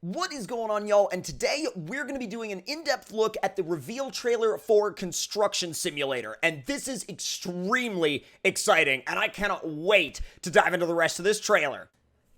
What is going on, y'all? And today we're going to be doing an in-depth look at the reveal trailer for Construction Simulator. And this is extremely exciting, and I cannot wait to dive into the rest of this trailer.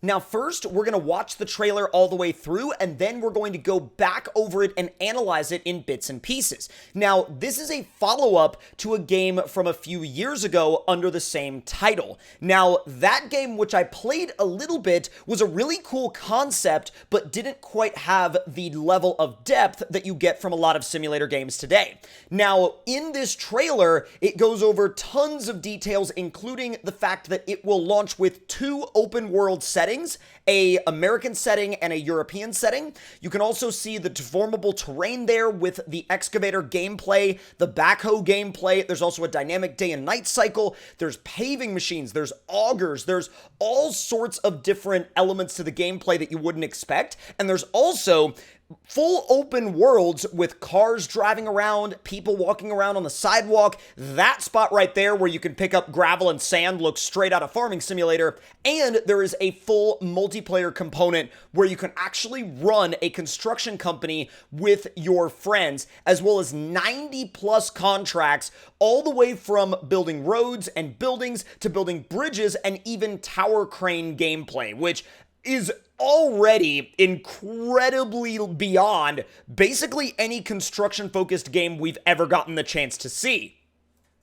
Now, first, we're going to watch the trailer all the way through, and then we're going to go back over it and analyze it in bits and pieces. Now, this is a follow-up to a game from a few years ago under the same title. Now, that game, which I played a little bit, was a really cool concept, but didn't quite have the level of depth that you get from a lot of simulator games today. Now, in this trailer, it goes over tons of details, including the fact that it will launch with two open-world settings, a American setting and a European setting. You can also see the deformable terrain there with the excavator gameplay, the backhoe gameplay. There's also a dynamic day and night cycle. There's paving machines. There's augers. There's all sorts of different elements to the gameplay that you wouldn't expect. And there's also full open worlds with cars driving around, people walking around on the sidewalk. That spot right there where you can pick up gravel and sand looks straight out of Farming Simulator. And there is a full multiplayer component where you can actually run a construction company with your friends, as well as 90 plus contracts, all the way from building roads and buildings to building bridges and even tower crane gameplay, which is already incredibly beyond basically any construction-focused game we've ever gotten the chance to see.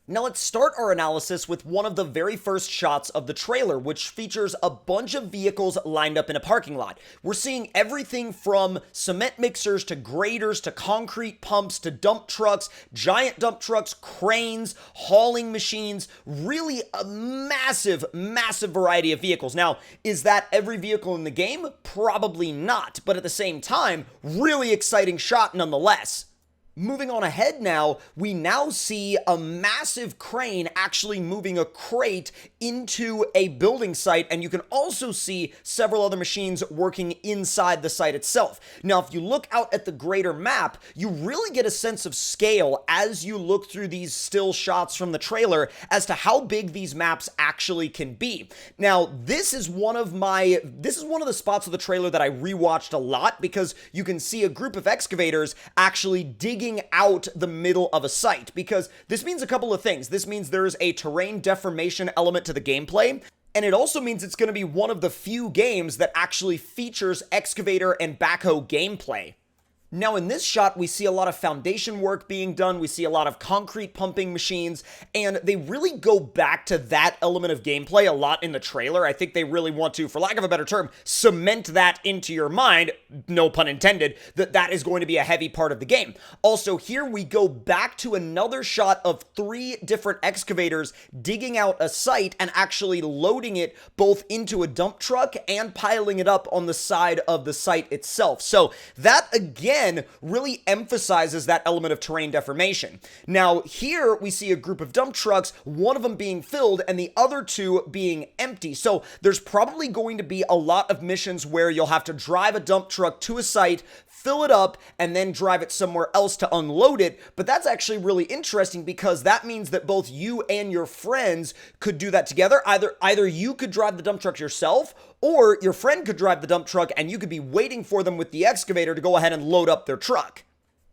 Now let's start our analysis with one of the very first shots of the trailer, which features a bunch of vehicles lined up in a parking lot. We're seeing everything from cement mixers to graders to concrete pumps to dump trucks, giant dump trucks, cranes, hauling machines, really a massive, massive variety of vehicles. Now, is that every vehicle in the game? Probably not, but at the same time, really exciting shot nonetheless. Moving on ahead now, we now see a massive crane actually moving a crate into a building site, and you can also see several other machines working inside the site itself. Now, if you look out at the greater map, you really get a sense of scale as you look through these still shots from the trailer as to how big these maps actually can be. Now, this is one of the spots of the trailer that I rewatched a lot because you can see a group of excavators actually digging out the middle of a site, because this means a couple of things. This means there's a terrain deformation element to the gameplay, and it also means it's going to be one of the few games that actually features excavator and backhoe gameplay. Now, in this shot, we see a lot of foundation work being done, we see a lot of concrete pumping machines, and they really go back to that element of gameplay a lot in the trailer. I think they really want to, for lack of a better term, cement that into your mind, no pun intended, that that is going to be a heavy part of the game. Also, here we go back to another shot of three different excavators digging out a site and actually loading it both into a dump truck and piling it up on the side of the site itself. So that, again, really emphasizes that element of terrain deformation. Now, here we see a group of dump trucks, one of them being filled and the other two being empty. So there's probably going to be a lot of missions where you'll have to drive a dump truck to a site, fill it up, and then drive it somewhere else to unload it. But that's actually really interesting because that means that both you and your friends could do that together. Either you could drive the dump truck yourself, or your friend could drive the dump truck and you could be waiting for them with the excavator to go ahead and load up their truck.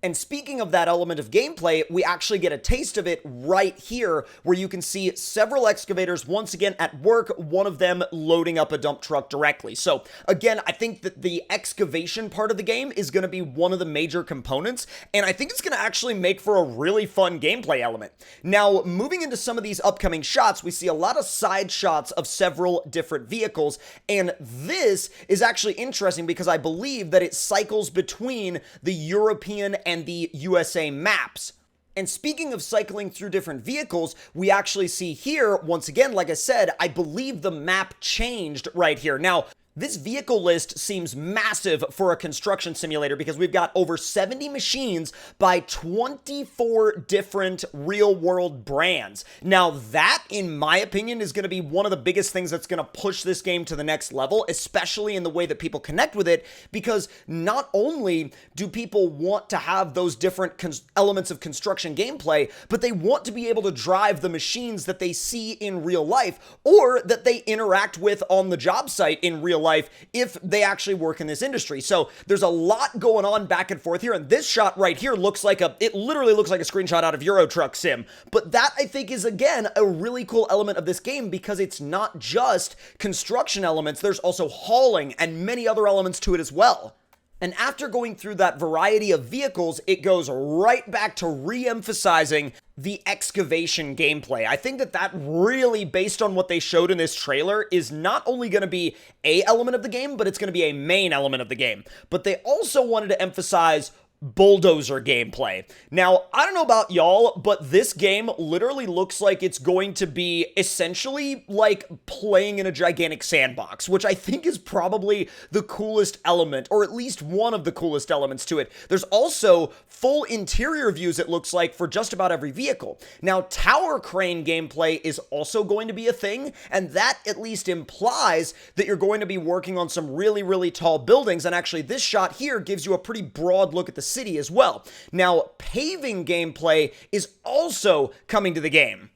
And speaking of that element of gameplay, we actually get a taste of it right here, where you can see several excavators once again at work, one of them loading up a dump truck directly. So again, I think that the excavation part of the game is going to be one of the major components, and I think it's going to actually make for a really fun gameplay element. Now, moving into some of these upcoming shots, we see a lot of side shots of several different vehicles, and this is actually interesting because I believe that it cycles between the European and the USA maps. And speaking of cycling through different vehicles, we actually see here, once again, like I said, I believe the map changed right here. Now, this vehicle list seems massive for a construction simulator because we've got over 70 machines by 24 different real-world brands. Now, that, in my opinion, is going to be one of the biggest things that's going to push this game to the next level, especially in the way that people connect with it, because not only do people want to have those different elements of construction gameplay, but they want to be able to drive the machines that they see in real life or that they interact with on the job site in real life if they actually work in this industry. So there's a lot going on back and forth here, and this shot right here looks like it literally looks like a screenshot out of Euro Truck Sim. But that, I think, is again a really cool element of this game, because it's not just construction elements, there's also hauling and many other elements to it as well. And after going through that variety of vehicles, it goes right back to re-emphasizing the excavation gameplay. I think that really, based on what they showed in this trailer, is not only going to be an element of the game, but it's going to be a main element of the game. But they also wanted to emphasize bulldozer gameplay. Now, I don't know about y'all, but this game literally looks like it's going to be essentially like playing in a gigantic sandbox, which I think is probably the coolest element, or at least one of the coolest elements to it. There's also full interior views, it looks like, for just about every vehicle. Now, tower crane gameplay is also going to be a thing, and that at least implies that you're going to be working on some really, really tall buildings, and actually this shot here gives you a pretty broad look at the city as well. Now, paving gameplay is also coming to the game,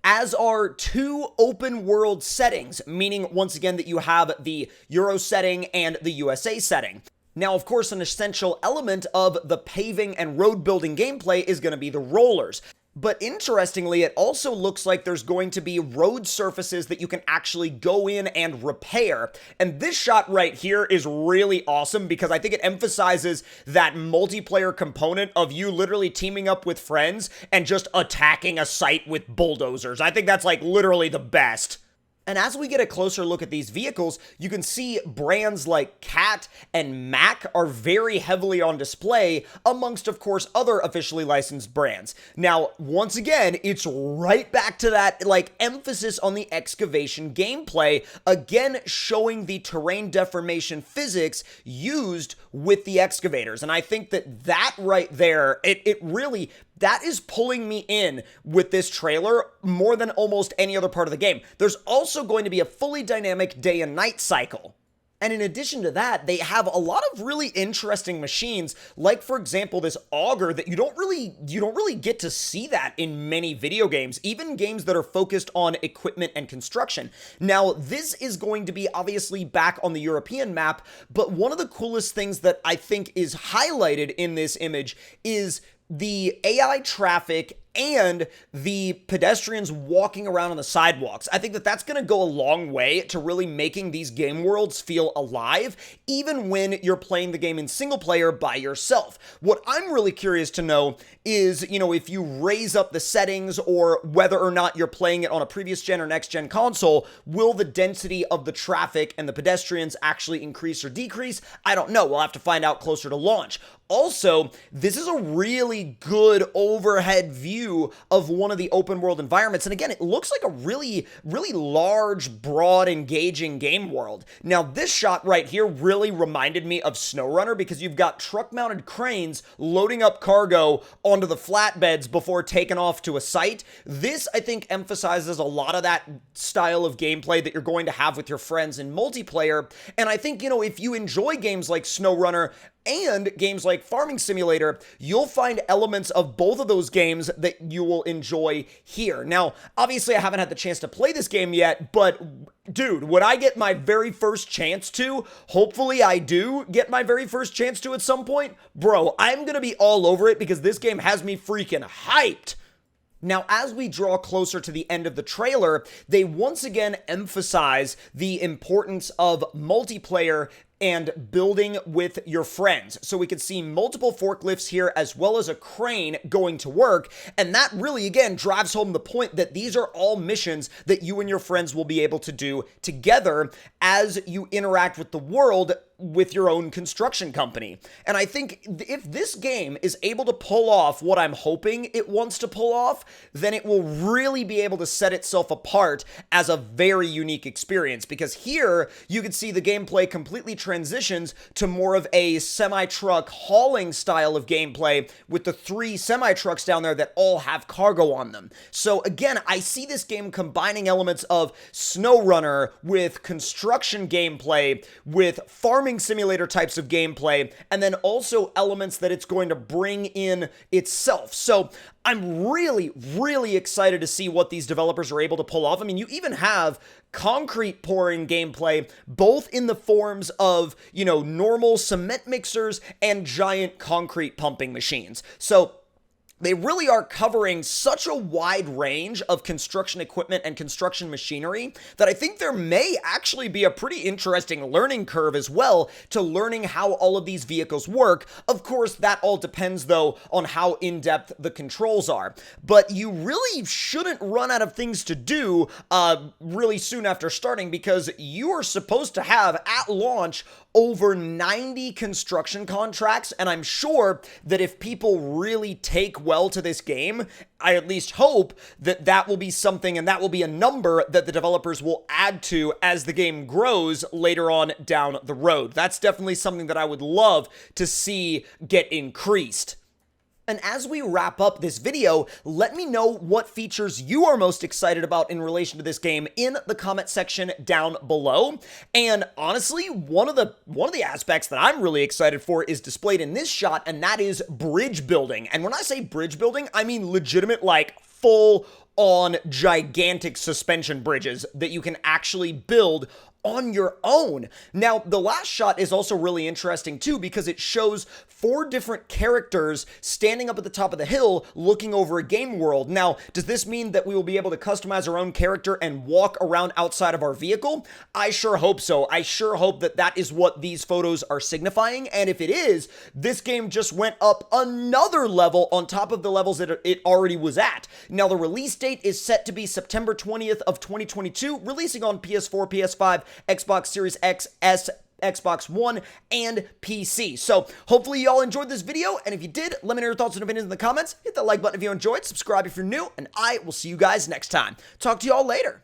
as are two open world settings, meaning once again that you have the Euro setting and the USA setting. Now, of course, an essential element of the paving and road building gameplay is going to be the rollers. But interestingly, it also looks like there's going to be road surfaces that you can actually go in and repair. And this shot right here is really awesome, because I think it emphasizes that multiplayer component of you literally teaming up with friends and just attacking a site with bulldozers. I think that's like literally the best. And as we get a closer look at these vehicles, you can see brands like Cat and Mack are very heavily on display, amongst, of course, other officially licensed brands. Now, once again, it's right back to that, like, emphasis on the excavation gameplay, again showing the terrain deformation physics used with the excavators. And I think that right there, it really, that is pulling me in with this trailer more than almost any other part of the game. There's also going to be a fully dynamic day and night cycle. And in addition to that, they have a lot of really interesting machines, like, for example, this auger that you don't really get to see that in many video games, even games that are focused on equipment and construction. Now, this is going to be obviously back on the European map, but one of the coolest things that I think is highlighted in this image is the AI traffic and the pedestrians walking around on the sidewalks. I think that's going to go a long way to really making these game worlds feel alive, even when you're playing the game in single player by yourself. What I'm really curious to know is, if you raise up the settings, or whether or not you're playing it on a previous gen or next gen console, will the density of the traffic and the pedestrians actually increase or decrease? I don't know. We'll have to find out closer to launch. Also, this is a really good overhead view of one of the open world environments. And again, it looks like a really, really large, broad, engaging game world. Now, this shot right here really reminded me of SnowRunner, because you've got truck-mounted cranes loading up cargo onto the flatbeds before taking off to a site. This, I think, emphasizes a lot of that style of gameplay that you're going to have with your friends in multiplayer. And I think, if you enjoy games like SnowRunner and games like Farming Simulator, you'll find elements of both of those games that you will enjoy here. Now, obviously, I haven't had the chance to play this game yet, but dude, when I get my very first chance to, hopefully I do get my very first chance to at some point, bro, I'm gonna be all over it, because this game has me freaking hyped. Now, as we draw closer to the end of the trailer, they once again emphasize the importance of multiplayer and building with your friends. So we could see multiple forklifts here, as well as a crane going to work. And that really, again, drives home the point that these are all missions that you and your friends will be able to do together as you interact with the world with your own construction company. And I think if this game is able to pull off what I'm hoping it wants to pull off, then it will really be able to set itself apart as a very unique experience, because here you can see the gameplay completely transitions to more of a semi-truck hauling style of gameplay, with the 3 semi-trucks down there that all have cargo on them. So again, I see this game combining elements of SnowRunner with construction gameplay, with farming simulator types of gameplay, and then also elements that it's going to bring in itself. So I'm really, really excited to see what these developers are able to pull off. I mean, you even have concrete pouring gameplay, both in the forms of, normal cement mixers and giant concrete pumping machines. So they really are covering such a wide range of construction equipment and construction machinery that I think there may actually be a pretty interesting learning curve as well to learning how all of these vehicles work. Of course, that all depends, though, on how in-depth the controls are. But you really shouldn't run out of things to do really soon after starting, because you are supposed to have, at launch, over 90 construction contracts, and I'm sure that if people really take well to this game, I at least hope that that will be something, and that will be a number that the developers will add to as the game grows later on down the road. That's definitely something that I would love to see get increased. And as we wrap up this video, let me know what features you are most excited about in relation to this game in the comment section down below. And honestly, one of the aspects that I'm really excited for is displayed in this shot, and that is bridge building. And when I say bridge building, I mean legitimate, like, full on gigantic suspension bridges that you can actually build on your own. Now, the last shot is also really interesting too, because it shows 4 different characters standing up at the top of the hill looking over a game world. Now, does this mean that we will be able to customize our own character and walk around outside of our vehicle? I sure hope so. I sure hope that that is what these photos are signifying, and if it is, this game just went up another level on top of the levels that it already was at. Now, the release date is set to be September 20th of 2022, releasing on PS4, PS5, Xbox Series X, S, Xbox One, and PC. So hopefully y'all enjoyed this video, and if you did, let me know your thoughts and opinions in the comments. Hit that like button if you enjoyed, subscribe if you're new, and I will see you guys next time. Talk to y'all later.